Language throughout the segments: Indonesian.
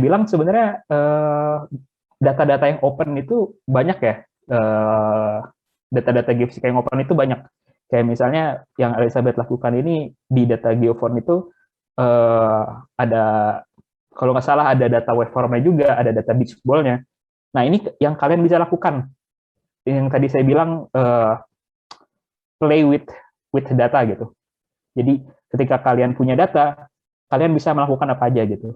bilang sebenarnya data-data yang open itu banyak ya. Data-data geofisika yang open itu banyak. Kayak misalnya yang Elizabeth lakukan ini di data geoform itu ada, kalau nggak salah ada data waveformnya juga, ada data beach ball-nya. Nah ini yang kalian bisa lakukan. Yang tadi saya bilang play with data gitu. Jadi ketika kalian punya data, kalian bisa melakukan apa aja gitu.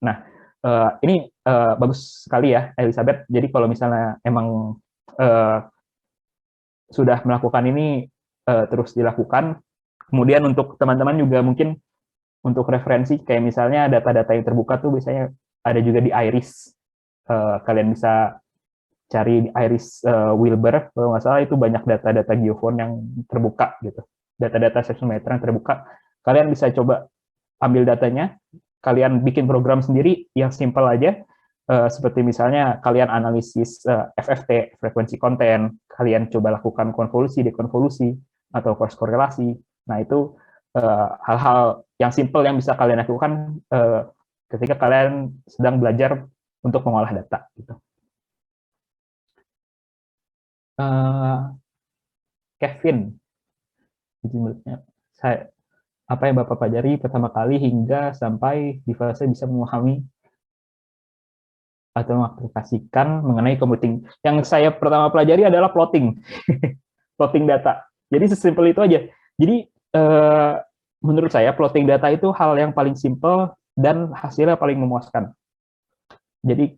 Nah, ini bagus sekali ya, Elizabeth. Jadi kalau misalnya emang sudah melakukan ini, terus dilakukan. Kemudian untuk teman-teman juga mungkin untuk referensi, kayak misalnya data-data yang terbuka tuh biasanya ada juga di Iris. Kalian bisa cari di Iris Wilbur, kalau nggak salah itu banyak data-data geophone yang terbuka gitu. Data-data seismometer yang terbuka. Kalian bisa coba ambil datanya, kalian bikin program sendiri yang simple aja, seperti misalnya kalian analisis FFT, frekuensi konten, kalian coba lakukan konvolusi, dekonvolusi, atau cross korelasi. Nah itu hal-hal yang simple yang bisa kalian lakukan ketika kalian sedang belajar untuk mengolah data. Gitu. Kevin, apa yang Bapak pelajari pertama kali hingga sampai di fase bisa memahami atau mengaplikasikan mengenai computing. Yang saya pertama pelajari adalah plotting, plotting data. Jadi sesimpel itu aja. Jadi menurut saya plotting data itu hal yang paling simple dan hasilnya paling memuaskan. Jadi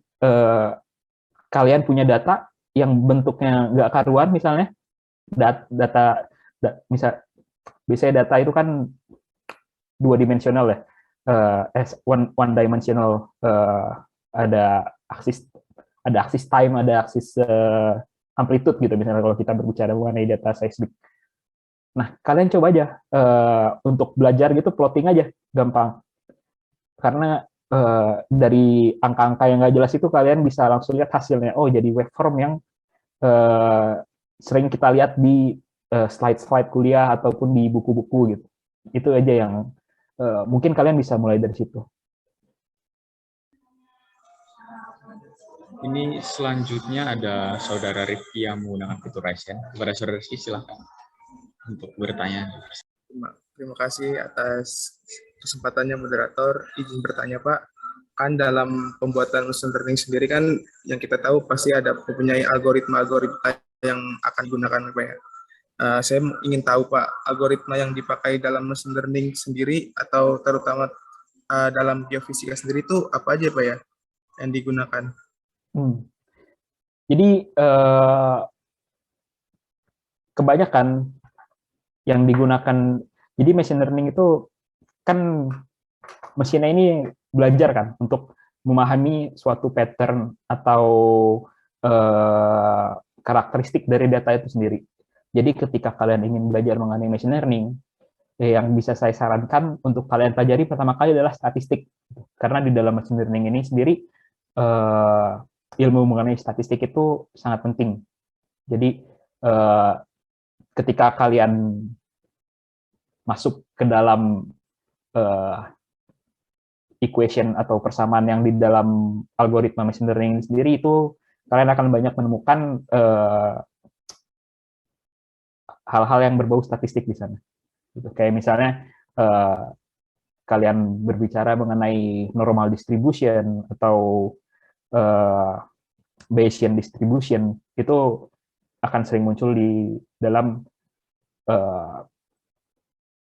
kalian punya data yang bentuknya nggak karuan, misalnya data misal biasanya data itu kan dua dimensional ya, one dimensional, ada aksis time, ada aksis amplitude gitu misalnya kalau kita berbicara mengenai data seismik. Nah, kalian coba aja untuk belajar gitu plotting aja, gampang. Karena dari angka-angka yang nggak jelas itu kalian bisa langsung lihat hasilnya. Oh, jadi waveform yang sering kita lihat di slide-slide kuliah ataupun di buku-buku gitu. Itu aja yang mungkin kalian bisa mulai dari situ. Ini selanjutnya ada Saudara Rifki yang menggunakan fitur Raise Hand. Kepada Saudara Rifki, silahkan untuk bertanya. Terima kasih atas kesempatannya moderator. Izin bertanya Pak, kan dalam pembuatan mesin learning sendiri kan yang kita tahu pasti ada mempunyai algoritma-algoritma yang akan digunakan Pak ya. Saya ingin tahu Pak, algoritma yang dipakai dalam mesin learning sendiri atau terutama dalam geofisika sendiri itu apa aja Pak ya yang digunakan? Jadi kebanyakan yang digunakan, jadi machine learning itu kan mesinnya ini belajar kan untuk memahami suatu pattern atau karakteristik dari data itu sendiri. Jadi ketika kalian ingin belajar mengenai machine learning, yang bisa saya sarankan untuk kalian pelajari pertama kali adalah statistik. Karena di dalam machine learning ini sendiri, ilmu mengenai statistik itu sangat penting. Jadi ketika kalian masuk ke dalam equation atau persamaan yang di dalam algoritma machine learning sendiri, itu kalian akan banyak menemukan hal-hal yang berbau statistik di sana. Gitu. Kayak misalnya kalian berbicara mengenai normal distribution atau Bayesian distribution, itu akan sering muncul di dalam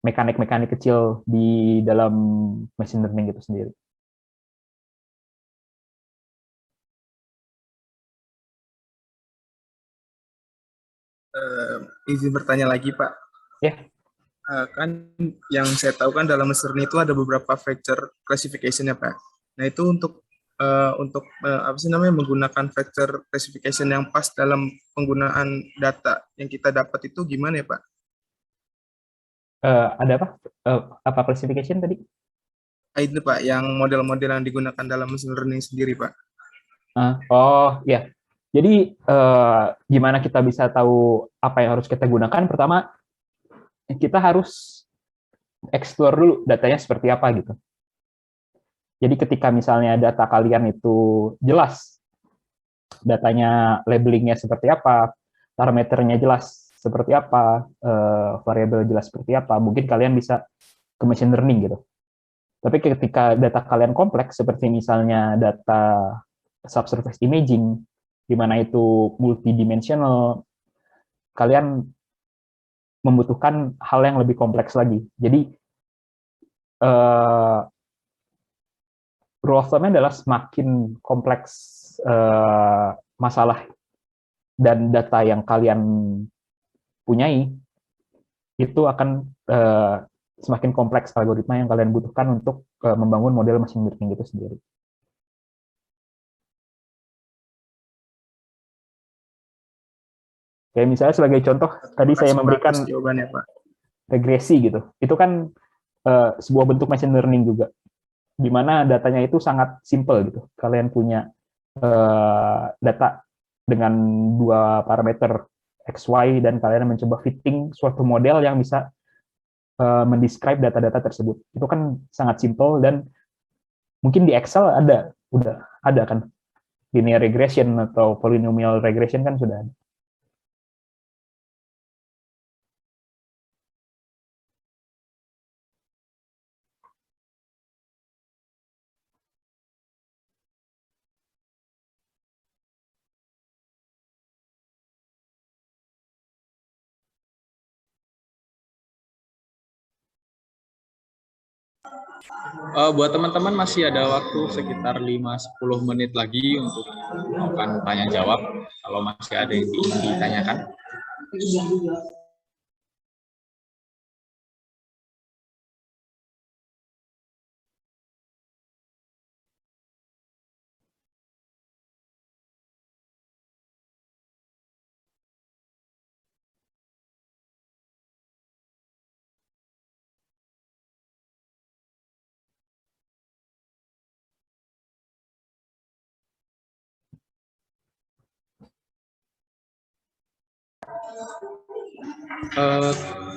mekanik-mekanik kecil di dalam machine learning itu sendiri. Izin bertanya lagi Pak. Ya. Kan yang saya tahu kan dalam machine learning itu ada beberapa factor classification ya Pak. Nah itu untuk apa sih namanya menggunakan factor classification yang pas dalam penggunaan data yang kita dapat itu gimana ya Pak? Ada apa? Apa classification tadi? Itu Pak, yang model-model yang digunakan dalam machine learning sendiri Pak. Oh ya, jadi gimana kita bisa tahu apa yang harus kita gunakan? Pertama, kita harus explore dulu datanya seperti apa gitu. Jadi ketika misalnya data kalian itu jelas, datanya labelingnya seperti apa, parameternya jelas seperti apa, variabel jelas seperti apa, mungkin kalian bisa ke machine learning gitu. Tapi ketika data kalian kompleks, seperti misalnya data subsurface imaging, di mana itu multidimensional, kalian membutuhkan hal yang lebih kompleks lagi. Jadi, rule of thumb-nya adalah semakin kompleks masalah dan data yang kalian punyai, itu akan semakin kompleks algoritma yang kalian butuhkan untuk membangun model machine learning itu sendiri. Kayak misalnya sebagai contoh, tadi saya memberikan jawabannya, Pak. Regresi gitu. Itu kan sebuah bentuk machine learning juga, di mana datanya itu sangat simple gitu. Kalian punya data dengan 2 parameter X, Y, dan kalian mencoba fitting suatu model yang bisa mendescribe data-data tersebut. Itu kan sangat simple, dan mungkin di Excel udah ada kan, linear regression atau polynomial regression kan sudah ada. Buat teman-teman masih ada waktu sekitar 5-10 menit lagi untuk melakukan tanya jawab. Kalau masih ada yang ingin ditanyakan.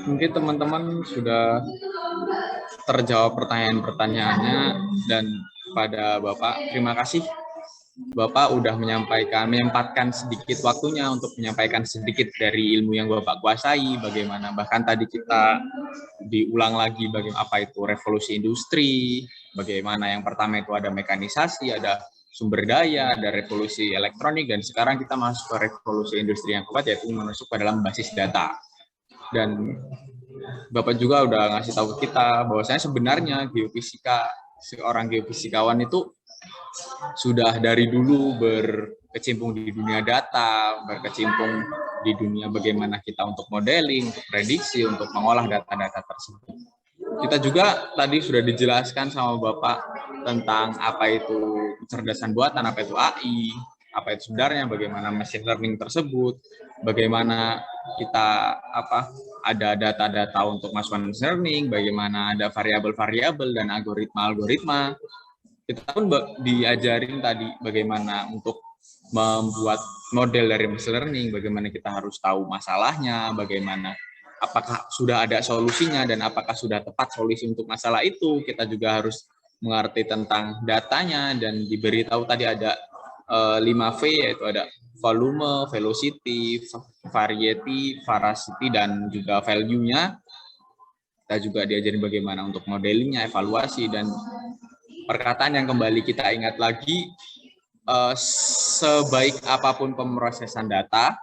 Mungkin teman-teman sudah terjawab pertanyaan-pertanyaannya, dan pada Bapak terima kasih. Bapak udah menyempatkan sedikit waktunya untuk menyampaikan sedikit dari ilmu yang Bapak kuasai, bagaimana bahkan tadi kita diulang lagi bagaimana apa itu revolusi industri, bagaimana yang pertama itu ada mekanisasi, ada sumber daya, ada revolusi elektronik, dan sekarang kita masuk ke revolusi industri yang keempat, yaitu masuk ke dalam basis data. Dan Bapak juga udah ngasih tahu kita bahwasanya sebenarnya seorang geofisikawan itu sudah dari dulu berkecimpung di dunia data, berkecimpung di dunia bagaimana kita untuk modeling, prediksi, untuk mengolah data-data tersebut. Kita juga tadi sudah dijelaskan sama Bapak tentang apa itu kecerdasan buatan, apa itu AI, apa itu sebenarnya, bagaimana machine learning tersebut, bagaimana kita ada data-data untuk masukan machine learning, bagaimana ada variabel-variabel dan algoritma-algoritma. Kita pun diajarin tadi bagaimana untuk membuat model dari machine learning, bagaimana kita harus tahu masalahnya, bagaimana apakah sudah ada solusinya dan apakah sudah tepat solusi untuk masalah itu. Kita juga harus mengerti tentang datanya, dan diberitahu tadi ada 5V, yaitu ada volume, velocity, variety, veracity, dan juga value-nya. Kita juga diajarin bagaimana untuk modelingnya, evaluasi, dan perkataan yang kembali kita ingat lagi, sebaik apapun pemrosesan data,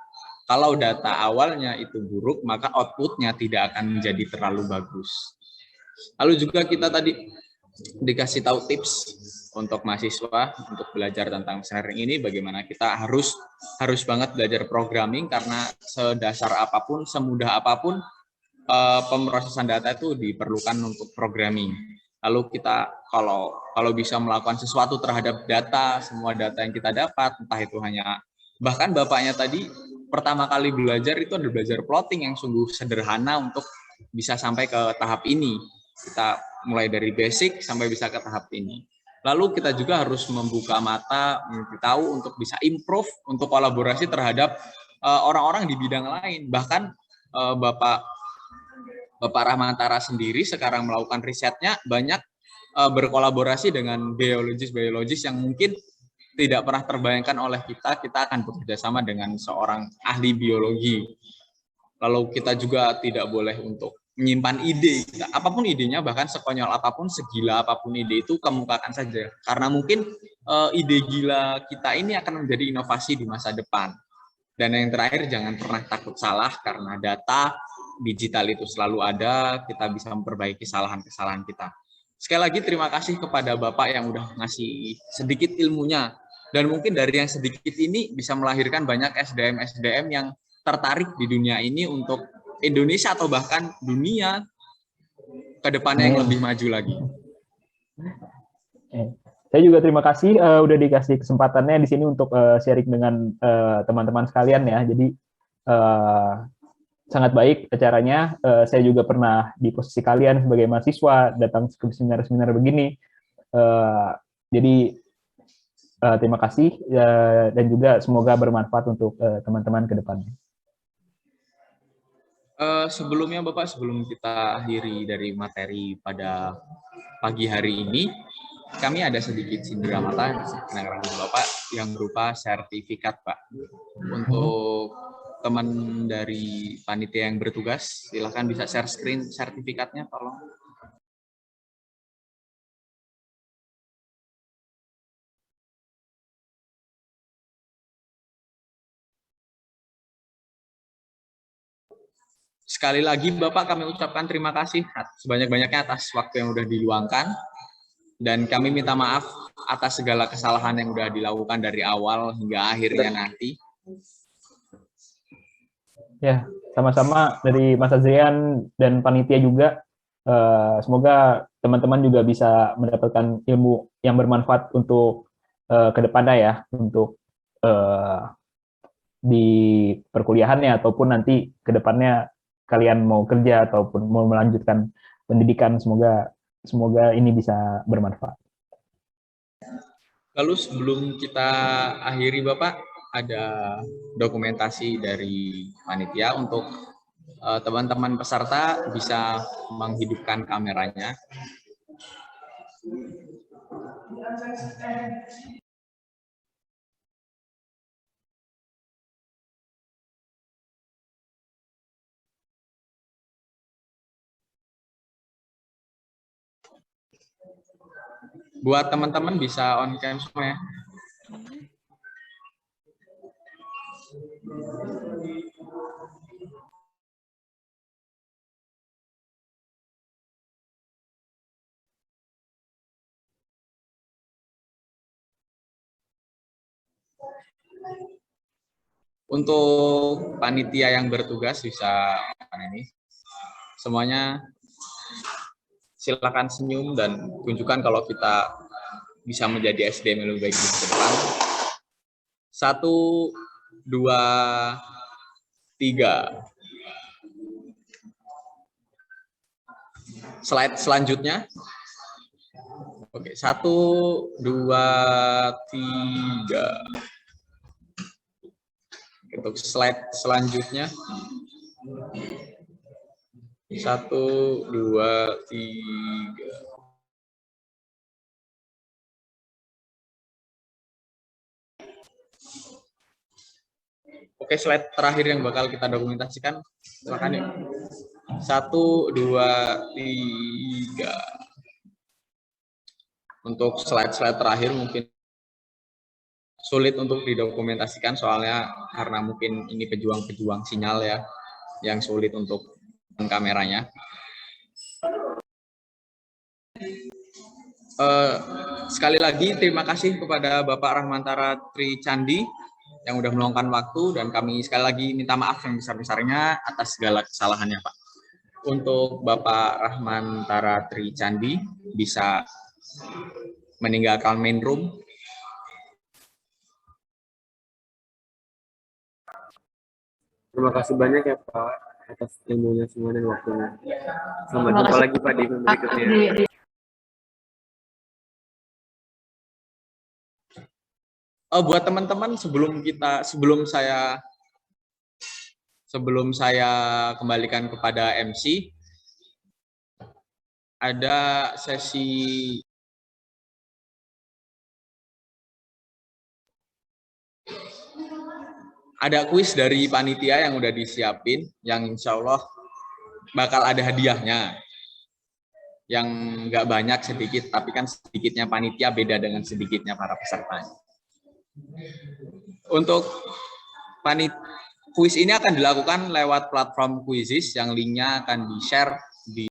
kalau data awalnya itu buruk, maka outputnya tidak akan menjadi terlalu bagus. Lalu juga kita tadi dikasih tahu tips untuk mahasiswa untuk belajar tentang machine learning ini, bagaimana kita harus banget belajar programming, karena sedasar apapun, semudah apapun, pemrosesan data itu diperlukan untuk programming. Lalu kita kalau bisa melakukan sesuatu terhadap data, semua data yang kita dapat, entah itu hanya, bahkan Bapaknya tadi pertama kali belajar itu ada belajar plotting yang sungguh sederhana untuk bisa sampai ke tahap ini. Kita mulai dari basic sampai bisa ke tahap ini. Lalu kita juga harus membuka mata, tahu untuk bisa improve, untuk kolaborasi terhadap orang-orang di bidang lain. Bahkan Bapak Rahmantara sendiri sekarang melakukan risetnya banyak berkolaborasi dengan biologis yang mungkin tidak pernah terbayangkan oleh kita akan bekerja sama dengan seorang ahli biologi. Lalu kita juga tidak boleh untuk menyimpan ide, apapun idenya, bahkan sekonyol apapun, segila apapun ide itu kemukakan saja. Karena mungkin ide gila kita ini akan menjadi inovasi di masa depan. Dan yang terakhir, jangan pernah takut salah, karena data digital itu selalu ada, kita bisa memperbaiki kesalahan-kesalahan kita. Sekali lagi terima kasih kepada Bapak yang udah ngasih sedikit ilmunya. Dan mungkin dari yang sedikit ini bisa melahirkan banyak SDM-SDM yang tertarik di dunia ini untuk Indonesia atau bahkan dunia ke depannya yang lebih maju lagi. Saya juga terima kasih udah dikasih kesempatannya di sini untuk sharing dengan teman-teman sekalian ya. Jadi sangat baik acaranya. Saya juga pernah di posisi kalian sebagai mahasiswa datang ke seminar-seminar begini. Jadi terima kasih dan juga semoga bermanfaat untuk teman-teman ke depannya. Sebelumnya Bapak, sebelum kita akhiri dari materi pada pagi hari ini, kami ada sedikit sindera mata dengan Bapak yang berupa sertifikat, Pak. Untuk teman dari panitia yang bertugas, silakan bisa share screen sertifikatnya, tolong. Sekali lagi Bapak, kami ucapkan terima kasih sebanyak-banyaknya atas waktu yang sudah diluangkan, dan kami minta maaf atas segala kesalahan yang sudah dilakukan dari awal hingga akhirnya nanti. Ya, sama-sama dari Mas Azrian dan panitia juga. Semoga teman-teman juga bisa mendapatkan ilmu yang bermanfaat untuk ke depannya ya, untuk di perkuliahannya ataupun nanti ke depannya kalian mau kerja ataupun mau melanjutkan pendidikan, semoga ini bisa bermanfaat. Lalu sebelum kita akhiri Bapak, ada dokumentasi dari panitia untuk teman-teman peserta bisa menghidupkan kameranya. Buat teman-teman bisa on cam semua ya. Untuk panitia yang bertugas bisa ini. Semuanya silakan senyum dan tunjukkan kalau kita bisa menjadi SDM yang lebih baik di masa depan. 1, 2, 3. Slide selanjutnya. Oke, 1, 2, 3. Untuk slide selanjutnya. 1, 2, 3. Oke, slide terakhir yang bakal kita dokumentasikan. Silakan yuk. 1, 2, 3. Untuk slide-slide terakhir mungkin sulit untuk didokumentasikan soalnya karena mungkin ini pejuang-pejuang sinyal ya, yang sulit untuk kameranya. Sekali lagi terima kasih kepada Bapak Rahmantara Tri Candi yang udah meluangkan waktu, dan kami sekali lagi minta maaf yang besar-besarnya atas segala kesalahannya Pak. Untuk Bapak Rahmantara Tri Candi bisa meninggalkan main room. Terima kasih banyak ya Pak atas ilmunya semua dan waktunya. Sampai jumpa lagi Pak di berikutnya. Buat teman-teman, sebelum saya kembalikan kepada MC, ada sesi kuis dari panitia yang udah disiapin, yang insya Allah bakal ada hadiahnya. Yang nggak banyak, sedikit, tapi kan sedikitnya panitia beda dengan sedikitnya para peserta. Untuk kuis ini akan dilakukan lewat platform Quizizz yang linknya akan di-share di